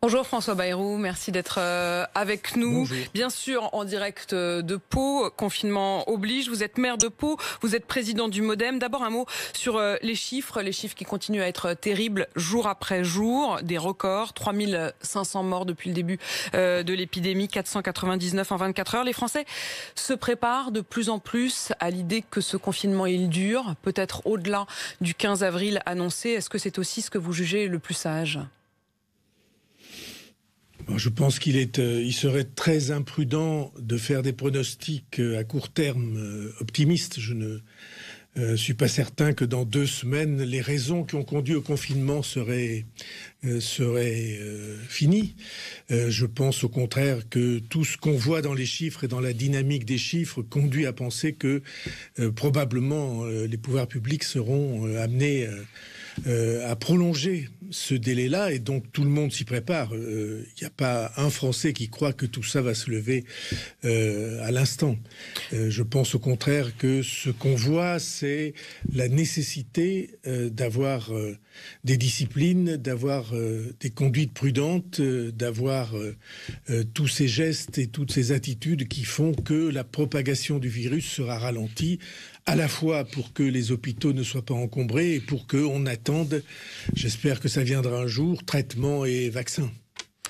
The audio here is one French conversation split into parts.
Bonjour François Bayrou, merci d'être avec nous. Bonjour. Bien sûr, en direct de Pau, confinement oblige. Vous êtes maire de Pau, vous êtes président du MoDem. D'abord un mot sur les chiffres qui continuent à être terribles jour après jour. Des records, 3500 morts depuis le début de l'épidémie, 499 en 24 heures. Les Français se préparent de plus en plus à l'idée que ce confinement il dure, peut-être au-delà du 15 avril annoncé. Est-ce que c'est aussi ce que vous jugez le plus sage ? Je pense il serait très imprudent de faire des pronostics à court terme optimistes. Je ne suis pas certain que dans 2 semaines, les raisons qui ont conduit au confinement seraient finies. Je pense au contraire que tout ce qu'on voit dans les chiffres et dans la dynamique des chiffres conduit à penser que probablement les pouvoirs publics seront amenés à prolonger ce délai-là, et donc tout le monde s'y prépare. Il n'y a pas un Français qui croit que tout ça va se lever à l'instant. Je pense au contraire que ce qu'on voit, c'est la nécessité d'avoir des disciplines, d'avoir des conduites prudentes, d'avoir tous ces gestes et toutes ces attitudes qui font que la propagation du virus sera ralentie, à la fois pour que les hôpitaux ne soient pas encombrés et pour qu'on attende, j'espère que ça viendra un jour, traitement et vaccin.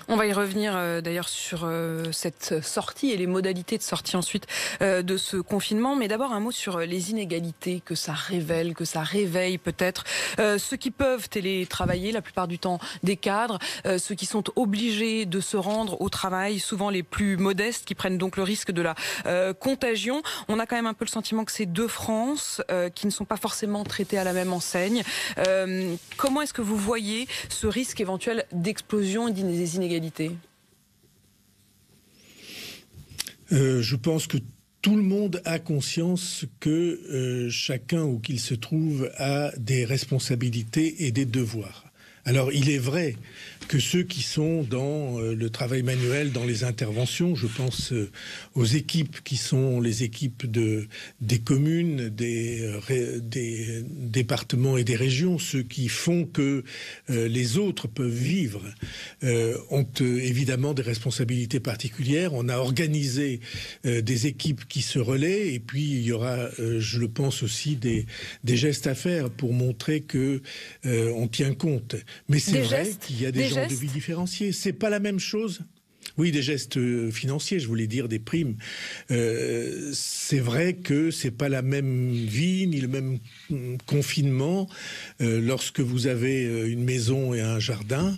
On va y revenir d'ailleurs sur cette sortie et les modalités de sortie ensuite de ce confinement. Mais d'abord un mot sur les inégalités que ça révèle, que ça réveille peut-être. Ceux qui peuvent télétravailler, la plupart du temps des cadres, ceux qui sont obligés de se rendre au travail, souvent les plus modestes, qui prennent donc le risque de la contagion. On a quand même un peu le sentiment que c'est 2 France qui ne sont pas forcément traitées à la même enseigne. Comment est-ce que vous voyez ce risque éventuel d'explosion des inégalités ? Je pense que tout le monde a conscience que chacun où qu'il se trouve a des responsabilités et des devoirs. Alors il est vrai que ceux qui sont dans le travail manuel, dans les interventions, je pense aux équipes qui sont les équipes des communes, des départements et des régions, ceux qui font que les autres peuvent vivre, ont évidemment des responsabilités particulières. On a organisé des équipes qui se relaient, et puis il y aura, je le pense aussi, des gestes à faire pour montrer que on tient compte. Mais c'est vrai qu'il y a des gens de vie différenciés. C'est pas la même chose. Oui, des gestes financiers, je voulais dire des primes. C'est vrai que c'est pas la même vie ni le même confinement lorsque vous avez une maison et un jardin,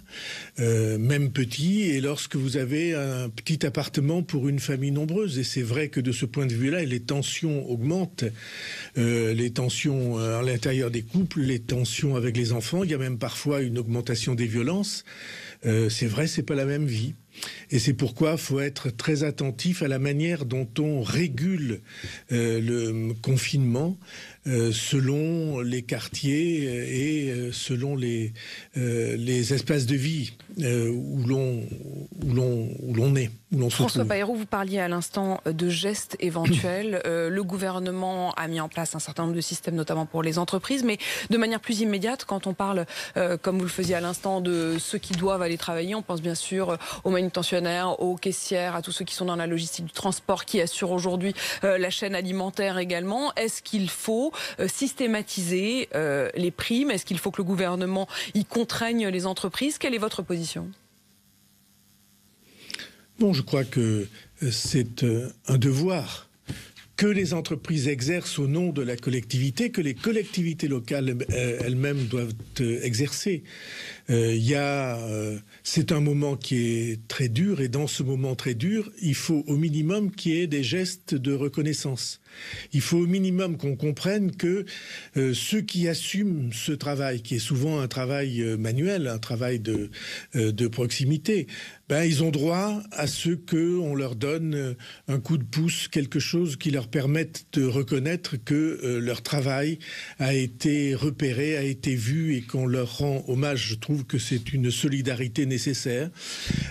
même petit, et lorsque vous avez un petit appartement pour une famille nombreuse. Et c'est vrai que de ce point de vue-là, les tensions augmentent, les tensions à l'intérieur des couples, les tensions avec les enfants. Il y a même parfois une augmentation des violences. C'est vrai, c'est pas la même vie. Et c'est pourquoi il faut être très attentif à la manière dont on régule le confinement selon les quartiers et selon les espaces de vie où l'on est. François Bayrou, vous parliez à l'instant de gestes éventuels. Le gouvernement a mis en place un certain nombre de systèmes, notamment pour les entreprises, mais de manière plus immédiate, quand on parle, comme vous le faisiez à l'instant, de ceux qui doivent aller travailler, on pense bien sûr aux manutentionnaires, aux caissières, à tous ceux qui sont dans la logistique du transport, qui assurent aujourd'hui la chaîne alimentaire également. Est-ce qu'il faut systématiser les primes? Est-ce qu'il faut que le gouvernement y contraigne les entreprises? Quelle est votre position ? Bon, je crois que c'est un devoir que les entreprises exercent au nom de la collectivité, que les collectivités locales elles-mêmes doivent exercer. C'est un moment qui est très dur, et dans ce moment très dur, il faut au minimum qu'il y ait des gestes de reconnaissance. Il faut au minimum qu'on comprenne que ceux qui assument ce travail, qui est souvent un travail manuel, un travail de proximité, ils ont droit à ce qu'on leur donne un coup de pouce, quelque chose qui leur permette de reconnaître que leur travail a été repéré, a été vu, et qu'on leur rend hommage, je trouve, trouve que c'est une solidarité nécessaire.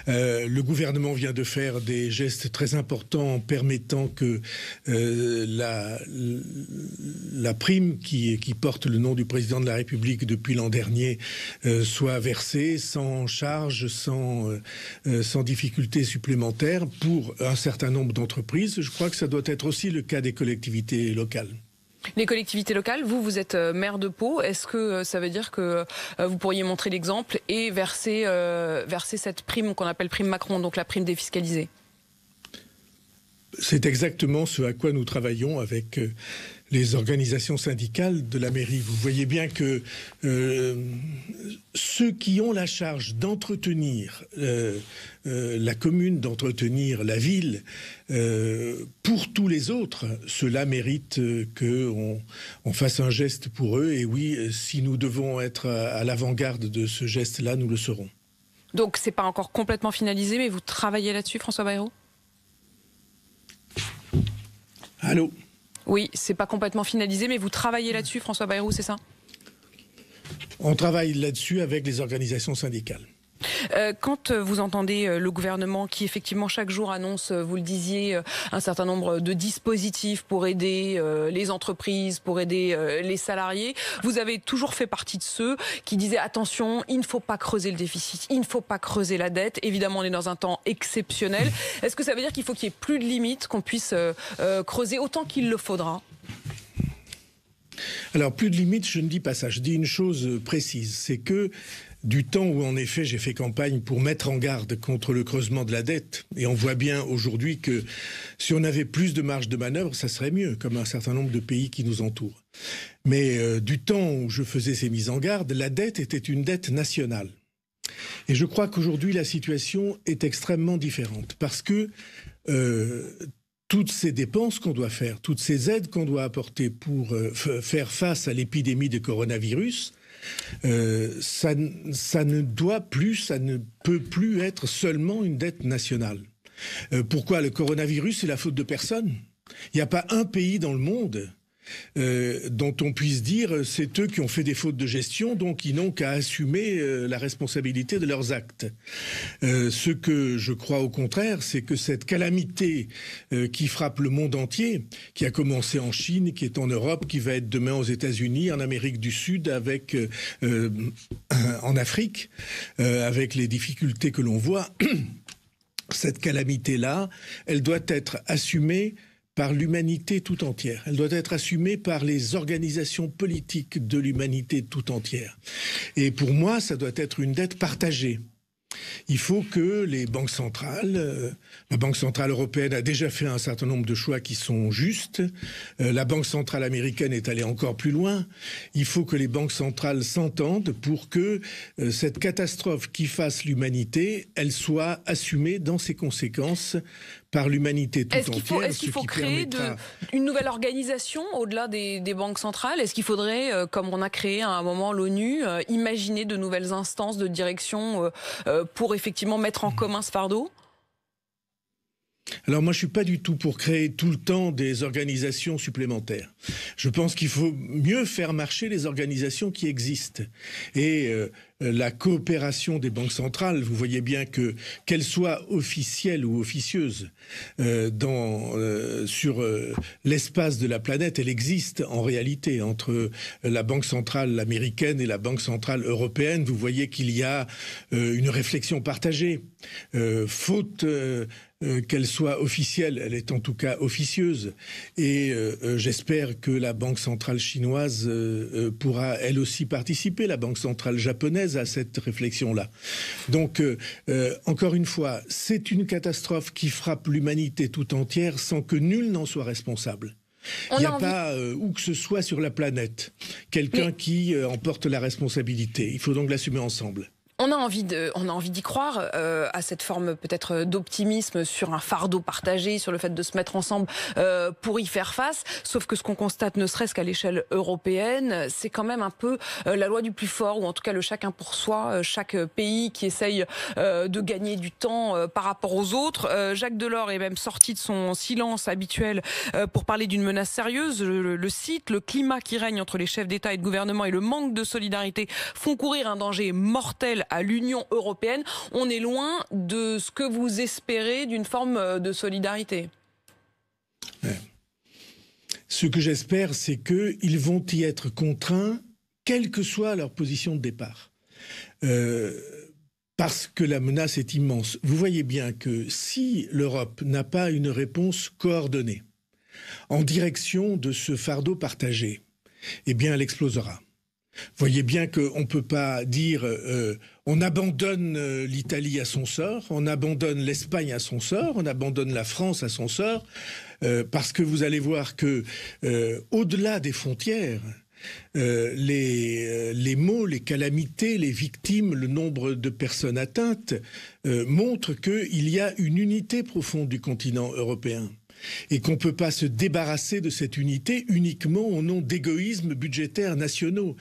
Le gouvernement vient de faire des gestes très importants en permettant que la prime qui porte le nom du président de la République depuis l'an dernier soit versée sans charge, sans difficulté supplémentaire pour un certain nombre d'entreprises. Je crois que ça doit être aussi le cas des collectivités locales. Les collectivités locales, vous êtes maire de Pau. Est-ce que ça veut dire que vous pourriez montrer l'exemple et verser cette prime qu'on appelle prime Macron, donc la prime défiscalisée? C'est exactement ce à quoi nous travaillons avec les organisations syndicales de la mairie. Vous voyez bien que ceux qui ont la charge d'entretenir la commune, d'entretenir la ville, pour tous les autres, cela mérite qu'on fasse un geste pour eux. Et oui, si nous devons être à l'avant-garde de ce geste-là, nous le serons. Donc c'est pas encore complètement finalisé, mais vous travaillez là-dessus, François Bayrou? Allô? Oui, c'est pas complètement finalisé, mais vous travaillez là-dessus, François Bayrou, c'est ça? On travaille là-dessus avec les organisations syndicales. Quand vous entendez le gouvernement qui effectivement chaque jour annonce, vous le disiez, un certain nombre de dispositifs pour aider les entreprises, pour aider les salariés, vous avez toujours fait partie de ceux qui disaient attention, il ne faut pas creuser le déficit, il ne faut pas creuser la dette. Évidemment, on est dans un temps exceptionnel. Est-ce que ça veut dire qu'il faut qu'il n'y ait plus de limites, qu'on puisse creuser autant qu'il le faudra? Alors, plus de limites, je ne dis pas ça. Je dis une chose précise, c'est que du temps où, en effet, j'ai fait campagne pour mettre en garde contre le creusement de la dette, et on voit bien aujourd'hui que si on avait plus de marge de manœuvre, ça serait mieux, comme un certain nombre de pays qui nous entourent. Mais du temps où je faisais ces mises en garde, la dette était une dette nationale. Et je crois qu'aujourd'hui, la situation est extrêmement différente, parce que toutes ces dépenses qu'on doit faire, toutes ces aides qu'on doit apporter pour faire face à l'épidémie de coronavirus, ça ne doit plus, ça ne peut plus être seulement une dette nationale. Pourquoi? Le coronavirus, c'est la faute de personne. Il n'y a pas un pays dans le monde dont on puisse dire c'est eux qui ont fait des fautes de gestion, donc ils n'ont qu'à assumer la responsabilité de leurs actes. Ce que je crois au contraire, c'est que cette calamité qui frappe le monde entier, qui a commencé en Chine, qui est en Europe, qui va être demain aux États-Unis, en Amérique du Sud, avec en Afrique, avec les difficultés que l'on voit, cette calamité-là, elle doit être assumée par l'humanité tout entière. Elle doit être assumée par les organisations politiques de l'humanité tout entière. Et pour moi, ça doit être une dette partagée. Il faut que les banques centrales, la Banque centrale européenne a déjà fait un certain nombre de choix qui sont justes, la Banque centrale américaine est allée encore plus loin, il faut que les banques centrales s'entendent pour que cette catastrophe qui fasse l'humanité, elle soit assumée dans ses conséquences par l'humanité tout entière. Est-ce qu'il faut créer une nouvelle organisation au-delà des banques centrales? Est-ce qu'il faudrait, comme on a créé à un moment l'ONU, imaginer de nouvelles instances de direction pour effectivement mettre en commun ce fardeau? Alors moi, je suis pas du tout pour créer tout le temps des organisations supplémentaires. Je pense qu'il faut mieux faire marcher les organisations qui existent. Et la coopération des banques centrales, vous voyez bien que qu'elles soient officielles ou officieuses sur l'espace de la planète, elle existe en réalité entre la Banque centrale américaine et la Banque centrale européenne. Vous voyez qu'il y a une réflexion partagée. Faute qu'elle soit officielle, elle est en tout cas officieuse. Et j'espère que la Banque centrale chinoise pourra elle aussi participer, la Banque centrale japonaise, à cette réflexion-là. Donc, encore une fois, c'est une catastrophe qui frappe l'humanité tout entière sans que nul n'en soit responsable. Il n'y a pas, où que ce soit sur la planète, quelqu'un qui en porte la responsabilité. Il faut donc l'assumer ensemble. On a envie d'y croire à cette forme peut-être d'optimisme sur un fardeau partagé, sur le fait de se mettre ensemble pour y faire face. Sauf que ce qu'on constate, ne serait-ce qu'à l'échelle européenne, c'est quand même un peu la loi du plus fort, ou en tout cas le chacun pour soi, chaque pays qui essaye de gagner du temps par rapport aux autres. Jacques Delors est même sorti de son silence habituel pour parler d'une menace sérieuse. Le cite, le climat qui règne entre les chefs d'État et de gouvernement et le manque de solidarité font courir un danger mortel à l'Union européenne. On est loin de ce que vous espérez d'une forme de solidarité. Ouais. Ce que j'espère, c'est qu'ils vont y être contraints, quelle que soit leur position de départ. Parce que la menace est immense. Vous voyez bien que si l'Europe n'a pas une réponse coordonnée en direction de ce fardeau partagé, eh bien elle explosera. Vous voyez bien qu'on ne peut pas dire on abandonne l'Italie à son sort, on abandonne l'Espagne à son sort, on abandonne la France à son sort, parce que vous allez voir que au-delà des frontières, les maux, les calamités, les victimes, le nombre de personnes atteintes montrent qu'il y a une unité profonde du continent européen. Et qu'on ne peut pas se débarrasser de cette unité uniquement au nom d'égoïsmes budgétaires nationaux.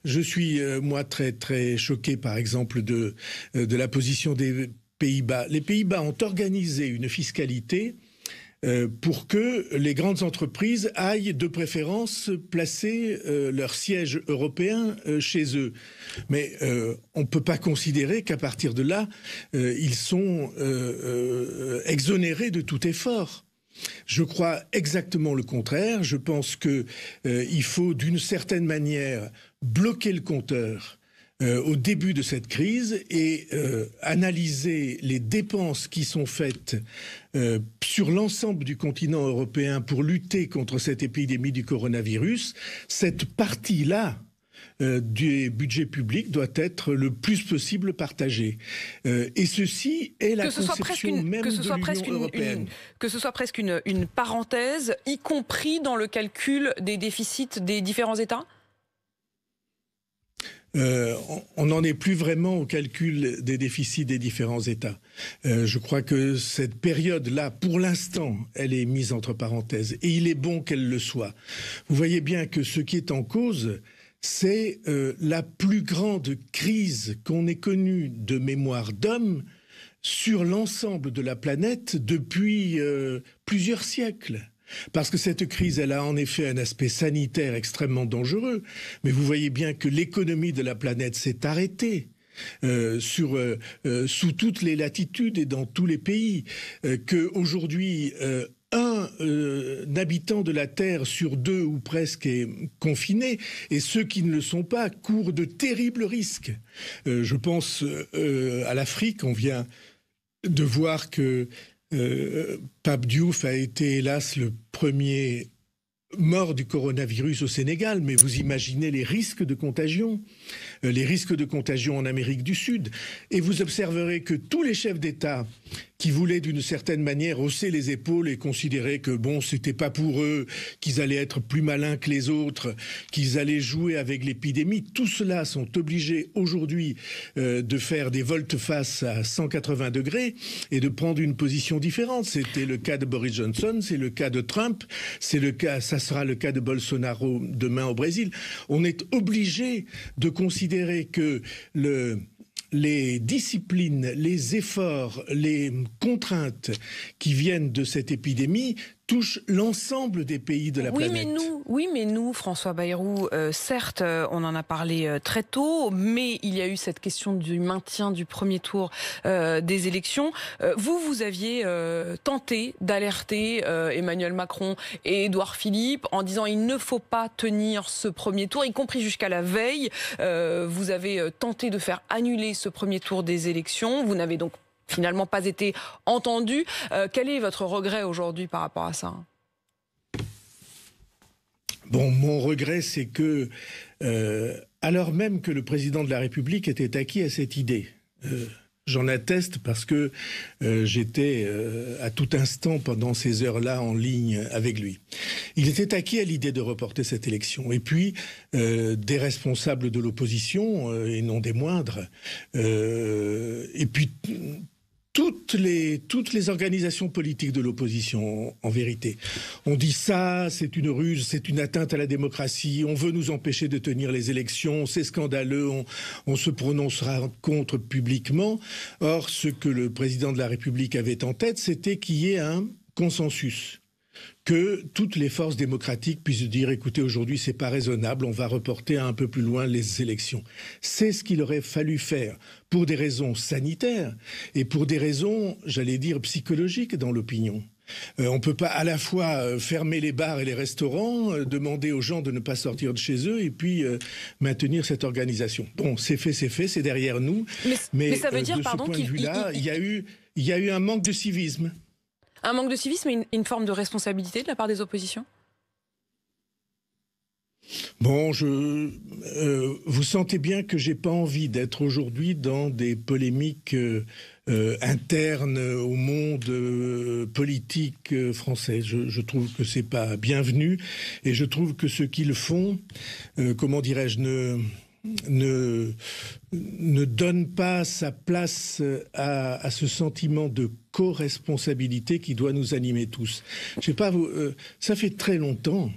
Je suis, moi, très, très choqué, par exemple, de la position des Pays-Bas. Les Pays-Bas ont organisé une fiscalité pour que les grandes entreprises aillent de préférence placer leur siège européen chez eux. Mais on ne peut pas considérer qu'à partir de là, ils sont exonérés de tout effort. Je crois exactement le contraire. Je pense qu'il faut d'une certaine manière bloquer le compteur au début de cette crise et analyser les dépenses qui sont faites sur l'ensemble du continent européen pour lutter contre cette épidémie du coronavirus. Cette partie-là du budget public doit être le plus possible partagée. Et ceci est la conception même de l'Union européenne. Que ce soit presque une parenthèse, y compris dans le calcul des déficits des différents États ? On n'en est plus vraiment au calcul des déficits des différents États. Je crois que cette période-là, pour l'instant, elle est mise entre parenthèses. Et il est bon qu'elle le soit. Vous voyez bien que ce qui est en cause, c'est la plus grande crise qu'on ait connue de mémoire d'homme sur l'ensemble de la planète depuis plusieurs siècles. Parce que cette crise, elle a en effet un aspect sanitaire extrêmement dangereux, mais vous voyez bien que l'économie de la planète s'est arrêtée. Sous toutes les latitudes et dans tous les pays, qu'aujourd'hui un habitant de la Terre sur deux ou presque est confiné, et ceux qui ne le sont pas courent de terribles risques. Je pense à l'Afrique. On vient de voir que Pape Diouf a été hélas le premier mort du coronavirus au Sénégal, mais vous imaginez les risques de contagion en Amérique du Sud. Et vous observerez que tous les chefs d'État qui voulaient d'une certaine manière hausser les épaules et considérer que bon, c'était pas pour eux, qu'ils allaient être plus malins que les autres, qu'ils allaient jouer avec l'épidémie, tout cela sont obligés aujourd'hui de faire des volte-face à 180 degrés et de prendre une position différente. C'était le cas de Boris Johnson, c'est le cas de Trump, ça sera le cas de Bolsonaro demain au Brésil. On est obligé de considérer que les disciplines, les efforts, les contraintes qui viennent de cette épidémie touchent l'ensemble des pays de la planète. Oui, mais nous, François Bayrou, certes, on en a parlé très tôt, mais il y a eu cette question du maintien du premier tour des élections. Vous aviez tenté d'alerter Emmanuel Macron et Édouard Philippe en disant il ne faut pas tenir ce premier tour, y compris jusqu'à la veille. Vous avez tenté de faire annuler ce premier tour des élections. Vous n'avez donc finalement pas été entendu. Quel est votre regret aujourd'hui par rapport à ça ? Bon, mon regret, c'est que, alors même que le président de la République était acquis à cette idée, j'en atteste parce que j'étais à tout instant pendant ces heures-là en ligne avec lui. Il était acquis à l'idée de reporter cette élection. Et puis, des responsables de l'opposition, et non des moindres, et puis toutes les organisations politiques de l'opposition, en vérité, on dit ça, c'est une ruse, c'est une atteinte à la démocratie, on veut nous empêcher de tenir les élections, c'est scandaleux, on se prononcera contre publiquement. Or, ce que le président de la République avait en tête, c'était qu'il y ait un consensus. que toutes les forces démocratiques puissent dire, écoutez, aujourd'hui, c'est pas raisonnable, on va reporter un peu plus loin les élections. C'est ce qu'il aurait fallu faire pour des raisons sanitaires et pour des raisons, j'allais dire, psychologiques dans l'opinion. On ne peut pas à la fois fermer les bars et les restaurants, demander aux gens de ne pas sortir de chez eux et puis maintenir cette organisation. Bon, c'est fait, c'est derrière nous. Mais ça veut dire, de pardon, ce point de vue-là, il y a eu un manque de civisme. Un manque de civisme et une forme de responsabilité de la part des oppositions ? Bon, vous sentez bien que j'ai pas envie d'être aujourd'hui dans des polémiques internes au monde politique français. Je trouve que c'est pas bienvenu et je trouve que ceux qui le font, comment dirais-je, ne donne pas sa place à ce sentiment de co-responsabilité qui doit nous animer tous. Je sais pas, ça fait très longtemps,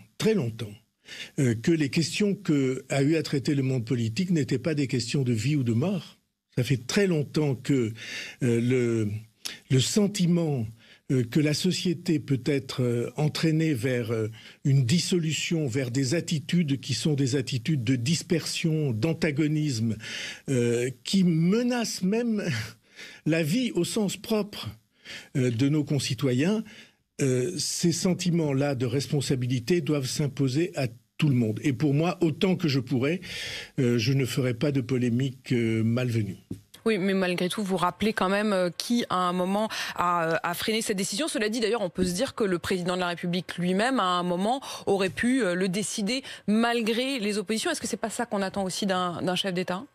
que les questions qu'a eu à traiter le monde politique n'étaient pas des questions de vie ou de mort. Ça fait très longtemps que le sentiment que la société peut être entraînée vers une dissolution, vers des attitudes qui sont des attitudes de dispersion, d'antagonisme, qui menacent même la vie au sens propre de nos concitoyens. Ces sentiments-là de responsabilité doivent s'imposer à tout le monde. Et pour moi, autant que je pourrais, je ne ferai pas de polémique malvenue. Oui, mais malgré tout, vous rappelez quand même qui, à un moment, a freiné cette décision. Cela dit, d'ailleurs, on peut se dire que le président de la République lui-même, à un moment, aurait pu le décider malgré les oppositions. Est-ce que c'est pas ça qu'on attend aussi d'un chef d'État ?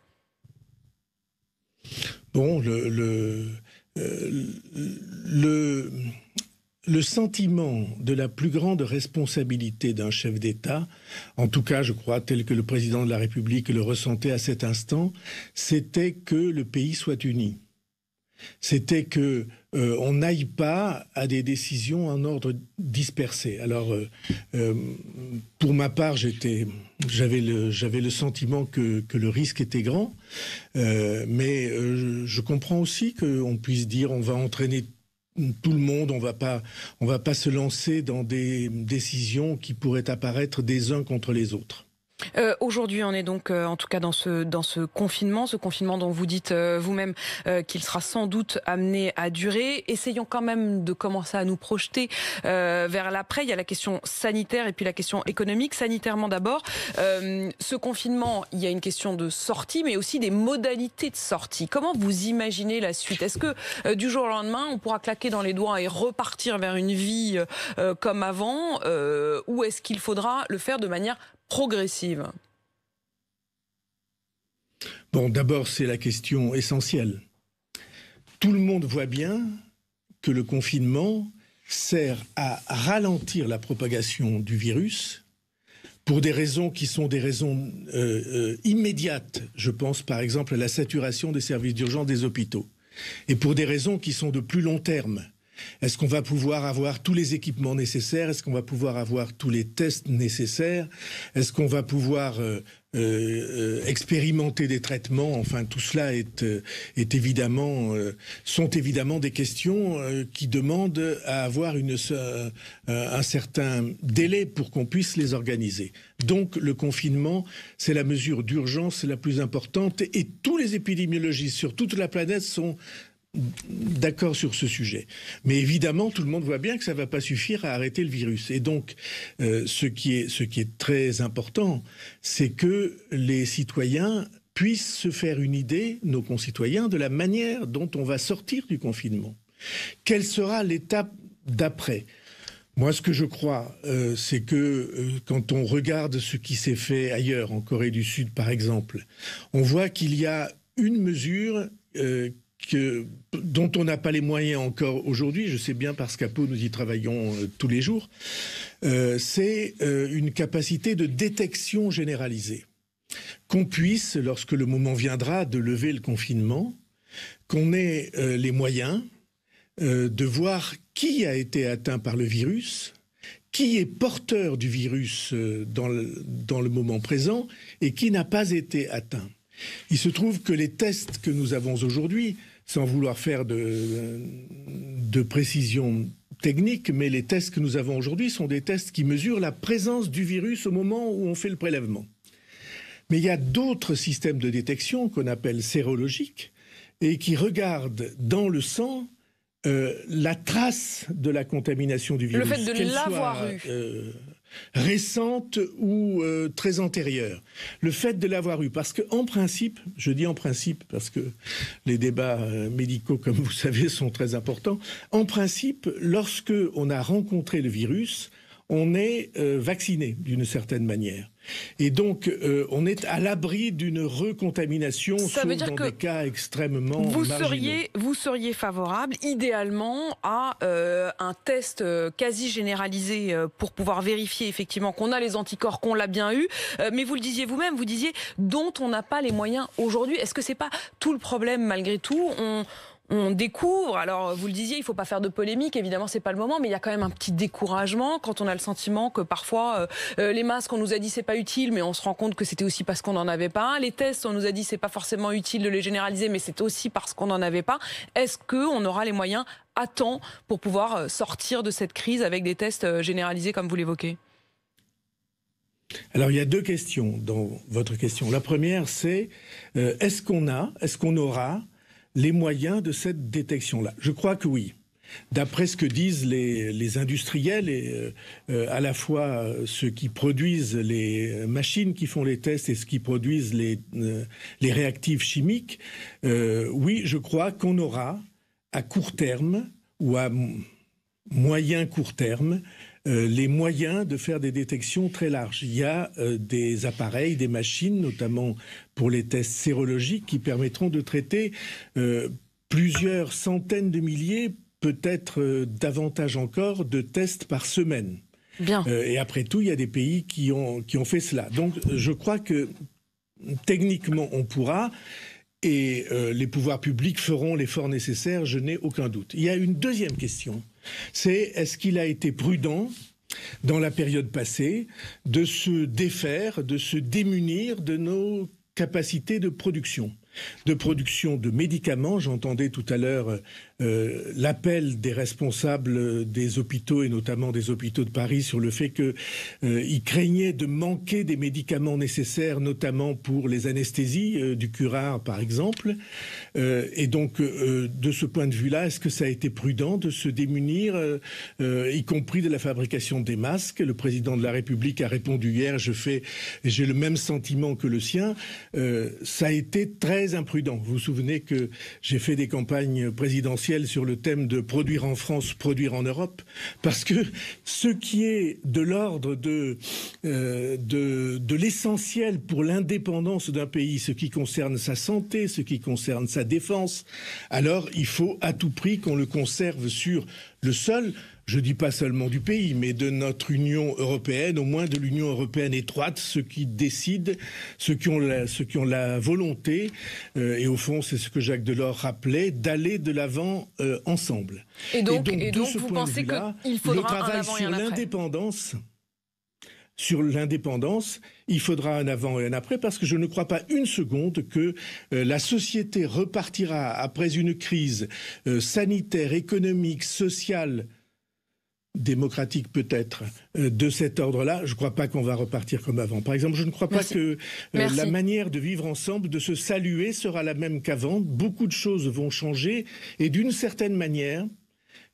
Bon, le sentiment de la plus grande responsabilité d'un chef d'État, en tout cas, je crois, tel que le président de la République le ressentait à cet instant, c'était que le pays soit uni. C'était que on n'aille pas à des décisions en ordre dispersé. Alors, pour ma part, j'avais le sentiment que le risque était grand, mais je comprends aussi qu'on puisse dire on va entraîner tout le monde, on va pas se lancer dans des décisions qui pourraient apparaître des uns contre les autres. Aujourd'hui, on est donc, en tout cas, dans ce confinement dont vous dites vous-même qu'il sera sans doute amené à durer. Essayons quand même de commencer à nous projeter vers l'après. Il y a la question sanitaire et puis la question économique. Sanitairement d'abord, ce confinement, il y a une question de sortie, mais aussi des modalités de sortie. Comment vous imaginez la suite ? Est-ce que du jour au lendemain, on pourra claquer dans les doigts et repartir vers une vie comme avant, ou est-ce qu'il faudra le faire de manière progressive? Bon, d'abord, c'est la question essentielle. Tout le monde voit bien que le confinement sert à ralentir la propagation du virus pour des raisons qui sont des raisons immédiates. Je pense par exemple à la saturation des services d'urgence des hôpitaux. Et pour des raisons qui sont de plus long terme. Est-ce qu'on va pouvoir avoir tous les équipements nécessaires ? Est-ce qu'on va pouvoir avoir tous les tests nécessaires ? Est-ce qu'on va pouvoir expérimenter des traitements ? Enfin, tout cela sont évidemment des questions qui demandent à avoir un certain délai pour qu'on puisse les organiser. Donc, le confinement, c'est la mesure d'urgence la plus importante et tous les épidémiologistes sur toute la planète sont d'accord sur ce sujet. Mais évidemment, tout le monde voit bien que ça ne va pas suffire à arrêter le virus. Et donc, ce qui est très important, c'est que les citoyens puissent se faire une idée, nos concitoyens, de la manière dont on va sortir du confinement. Quelle sera l'étape d'après ? Moi, ce que je crois, c'est que quand on regarde ce qui s'est fait ailleurs, en Corée du Sud par exemple, on voit qu'il y a une mesure dont on n'a pas les moyens encore aujourd'hui, je sais bien parce qu'à Pau nous y travaillons tous les jours, c'est une capacité de détection généralisée. Qu'on puisse, lorsque le moment viendra de lever le confinement, qu'on ait les moyens de voir qui a été atteint par le virus, qui est porteur du virus dans le moment présent et qui n'a pas été atteint. Il se trouve que les tests que nous avons aujourd'hui, sans vouloir faire de précision technique, mais les tests que nous avons aujourd'hui sont des tests qui mesurent la présence du virus au moment où on fait le prélèvement. Mais il y a d'autres systèmes de détection qu'on appelle sérologiques et qui regardent dans le sang la trace de la contamination du virus. Le fait de l'avoir eu. Récente ou très antérieure. Le fait de l'avoir eu, parce qu'en principe, je dis en principe parce que les débats médicaux, comme vous savez, sont très importants, en principe, lorsque on a rencontré le virus, on est vacciné d'une certaine manière. Et donc, on est à l'abri d'une recontamination, sauf dans des cas extrêmement marginaux. Vous seriez favorable, idéalement, à un test quasi généralisé pour pouvoir vérifier effectivement qu'on a les anticorps, qu'on l'a bien eu. Mais vous le disiez vous-même, vous disiez dont on n'a pas les moyens aujourd'hui. Est-ce que c'est pas tout le problème malgré tout ? On découvre, alors vous le disiez, il ne faut pas faire de polémique, évidemment c'est pas le moment, mais il y a quand même un petit découragement quand on a le sentiment que parfois les masques on nous a dit c'est pas utile, mais on se rend compte que c'était aussi parce qu'on n'en avait pas. Les tests on nous a dit c'est pas forcément utile de les généraliser, mais c'est aussi parce qu'on n'en avait pas. Est-ce qu'on aura les moyens à temps pour pouvoir sortir de cette crise avec des tests généralisés comme vous l'évoquez ? Alors il y a deux questions dans votre question. La première c'est est-ce qu'on aura les moyens de cette détection-là? Je crois que oui. D'après ce que disent les industriels et à la fois ceux qui produisent les machines qui font les tests et ceux qui produisent les réactifs chimiques, oui, je crois qu'on aura à court terme ou à moyen court terme les moyens de faire des détections très larges. Il y a des appareils, des machines, notamment pour les tests sérologiques, qui permettront de traiter plusieurs centaines de milliers, peut-être davantage encore, de tests par semaine. Bien. Et après tout, il y a des pays qui ont fait cela. Donc je crois que techniquement, on pourra... Et les pouvoirs publics feront l'effort nécessaire, je n'ai aucun doute. Il y a une deuxième question, c'est est-ce qu'il a été prudent dans la période passée de se défaire, de se démunir de nos capacités de production de médicaments. J'entendais tout à l'heure l'appel des responsables des hôpitaux et notamment des hôpitaux de Paris sur le fait qu'ils craignaient de manquer des médicaments nécessaires, notamment pour les anesthésies, du curare par exemple. Et donc, de ce point de vue-là, est-ce que ça a été prudent de se démunir, y compris de la fabrication des masques? Le président de la République a répondu hier, j'ai le même sentiment que le sien. Ça a été très imprudent. Vous vous souvenez que j'ai fait des campagnes présidentielles sur le thème de produire en France, produire en Europe, parce que ce qui est de l'ordre de l'essentiel pour l'indépendance d'un pays, ce qui concerne sa santé, ce qui concerne sa défense, alors il faut à tout prix qu'on le conserve sur le sol, je ne dis pas seulement du pays, mais de notre Union européenne, au moins de l'Union européenne étroite, ceux qui décident, ceux qui ont la volonté, et au fond c'est ce que Jacques Delors rappelait, d'aller de l'avant ensemble. Et donc vous pensez qu'il faudra un avant et un après? Sur l'indépendance, il faudra un avant et un après, parce que je ne crois pas une seconde que la société repartira après une crise sanitaire, économique, sociale, démocratique peut-être, de cet ordre-là. Je ne crois pas qu'on va repartir comme avant. Par exemple, je ne crois pas que la manière de vivre ensemble, de se saluer, sera la même qu'avant. Beaucoup de choses vont changer, et d'une certaine manière,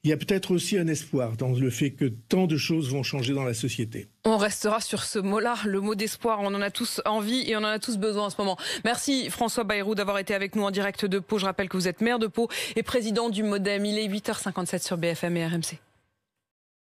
il y a peut-être aussi un espoir dans le fait que tant de choses vont changer dans la société. On restera sur ce mot-là, le mot d'espoir. On en a tous envie et on en a tous besoin en ce moment. Merci François Bayrou d'avoir été avec nous en direct de Pau. Je rappelle que vous êtes maire de Pau et président du MODEM. Il est 8h57 sur BFM et RMC.